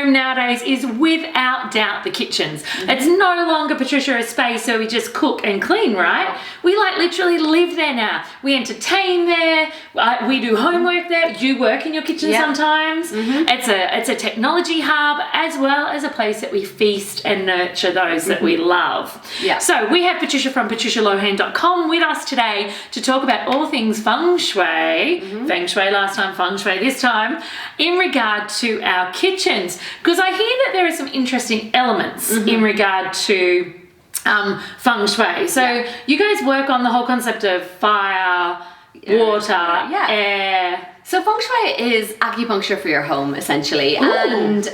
home nowadays is without doubt the kitchens. It's no longer, Patricia, a space where we just cook and clean, right? We like literally live there now. We entertain there. We do homework there. You work in your kitchen sometimes. It's a technology hub as well as a place that we feast and nurture those that we love. Yeah. So we have Patricia from patricialohan.com with us today to talk about all things feng shui. Feng shui last time, feng shui this time, in regard to our kitchens. Because I hear that there are some interesting elements in regard to feng shui. So you guys work on the whole concept of fire, water, air. So feng shui is acupuncture for your home, essentially. Ooh.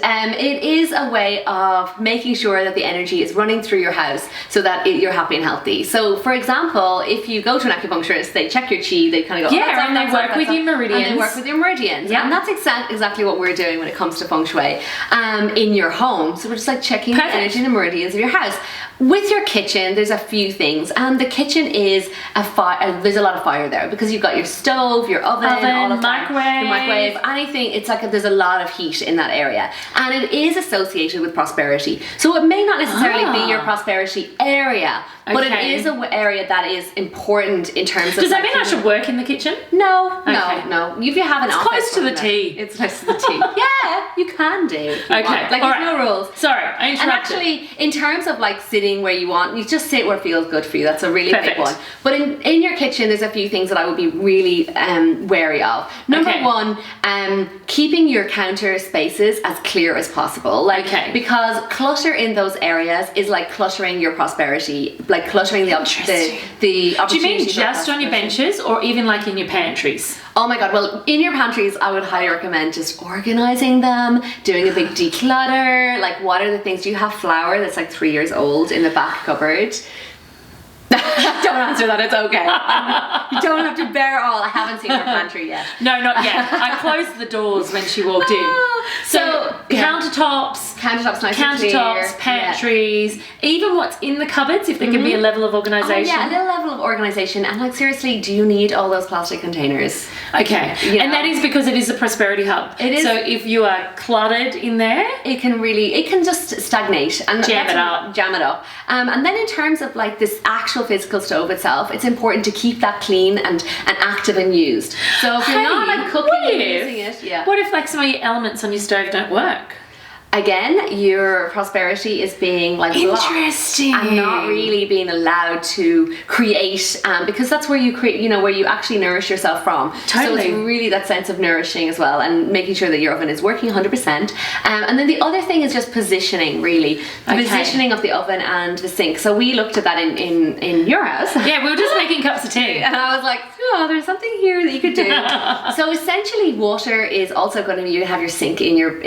And it is a way of making sure that the energy is running through your house so that you're happy and healthy. So, for example, if you go to an acupuncturist, they check your chi, they kind of go, and they work with your meridians. And they work with your meridians. And that's exactly what we're doing when it comes to feng shui in your home. So we're just like checking the energy and the meridians of your house. With your kitchen, there's a few things, and the kitchen is there's a lot of fire there because you've got your stove, your oven, all of that. Your microwave, anything. It's like there's a lot of heat in that area, and it is associated with prosperity. So it may not necessarily be your prosperity area, but it is an area that is important in terms of. Does that mean I should work in the kitchen? No. If you have an office, close to the tea. It's close to the tea. Yeah, you can do. Okay, like there's no rules. Sorry, I interrupted. And actually, in terms of like sitting where you want, you just sit where it feels good for you. That's a really big one. But in your kitchen, there's a few things that I would be really wary of. Number one, keeping your counter spaces as clear as possible. Because clutter in those areas is like cluttering your prosperity, like cluttering the opportunities. Do you mean just on your benches or even like in your pantries? Oh my God, well, in your pantries, I would highly recommend just organizing them, doing a big declutter. Like, what are the things? Do you have flour that's like 3 years old in the back cupboard? Don't answer that, it's okay. You don't have to bear all. I haven't seen her pantry yet. No, not yet. I closed the doors when she walked in. So countertops, nice and clear. Pantries, even what's in the cupboards, if there can be a level of organisation. A little level of organisation. And like, seriously, do you need all those plastic containers? Okay. And that is because it is a prosperity hub. It is. So if you are cluttered in there, it can just stagnate and jam it up. And then in terms of like this actual physical stove itself, it's important to keep that clean and active and used. So if you're not like cooking and using it, what if like some of your elements on your stove don't work? Again, your prosperity is being like interesting blocked and not really being allowed to create, because that's where you create, where you actually nourish yourself from. Totally. So it's really that sense of nourishing as well, and making sure that your oven is working 100%. And then the other thing is just positioning, really, the positioning of the oven and the sink. So we looked at that in your house. Yeah, we were just making cups of tea, and I was like, oh, there's something here that you could do. So essentially, water is also going to be, you have your sink in your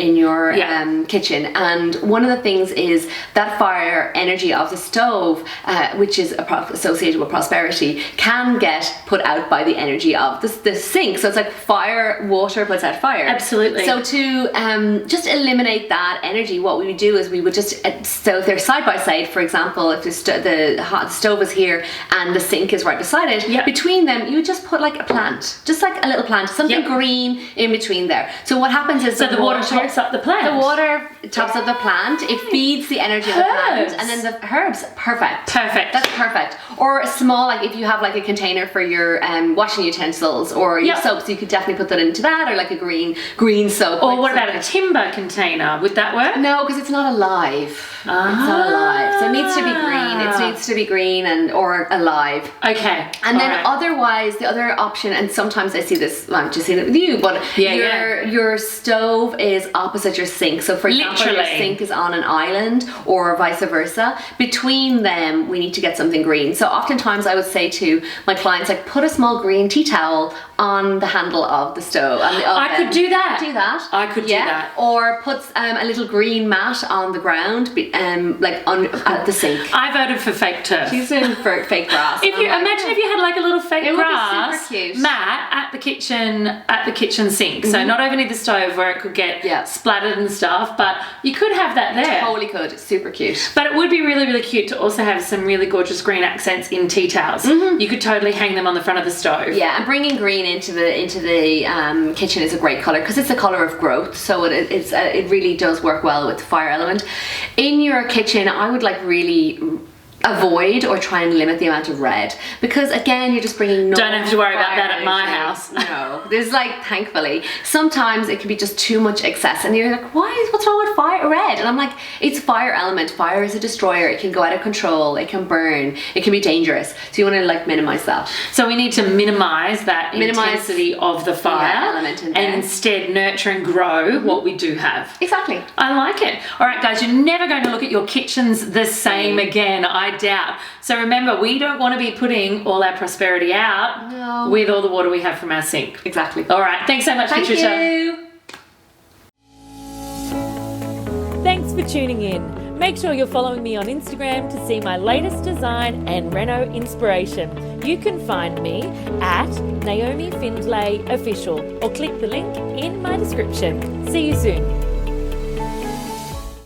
kitchen, and one of the things is that fire energy of the stove, which is associated with prosperity, can get put out by the energy of the sink. So it's like water puts out fire. Absolutely. So to just eliminate that energy, what we would do is we would just, so if they're side by side, for example, if the stove is here and the sink is right beside it, between them you would just put like a plant, just like a little plant, something green in between there. So what happens is the water tops up the plant. The water tops up the plant, it feeds the energy of the plant, and then the herbs, perfect. That's perfect. Or a small, like if you have like a container for your washing utensils or your soaps, you could definitely put that into that, or like a green soap. Or what about a timber container? Would that work? No, because it's not alive. It's not alive. So it needs to be green. It needs to be green or alive. Okay. And then otherwise, the other option, and sometimes I see this, well, I'm just seeing it with you, but your stove is opposite your sink. So for example, your sink is on an island or vice versa. Between them, we need to get something green. So oftentimes I would say to my clients, like, put a small green tea towel on the handle of the stove. I could do that. I could do that. Or put a little green mat on the ground, at the sink. I voted for fake turf. She's in for fake grass. If you imagine if you had like a little fake grass would be super cute. mat at the kitchen sink. So not over near the stove where it could get splattered and stuff, but you could have that there. Totally could. Super cute. But it would be really, really cute to also have some really gorgeous green accents in tea towels. You could totally hang them on the front of the stove. Yeah, and bringing green into the kitchen is a great color because it's a color of growth. So it really does work well with the fire element. In your kitchen, I would like really avoid or try and limit the amount of red, because again, you're just bringing don't have to worry about that at my house. No, there's like, thankfully sometimes it can be just too much excess and you're like, what's wrong with red? And I'm like, it's fire element. Fire is a destroyer. It can go out of control, it can burn, it can be dangerous, so you want to like minimize that. So we need to minimize that intensity of the fire element in and instead nurture and grow what we do have. Exactly. I like it. All right, guys, you're never going to look at your kitchens the same again, I doubt. So remember, we don't want to be putting all our prosperity out with all the water we have from our sink. Exactly. All right, thanks so much, Patricia. Thank you. Thanks for tuning in. Make sure you're following me on Instagram to see my latest design and reno inspiration. You can find me at Naomi Findlay Official or click the link in my description. See you soon.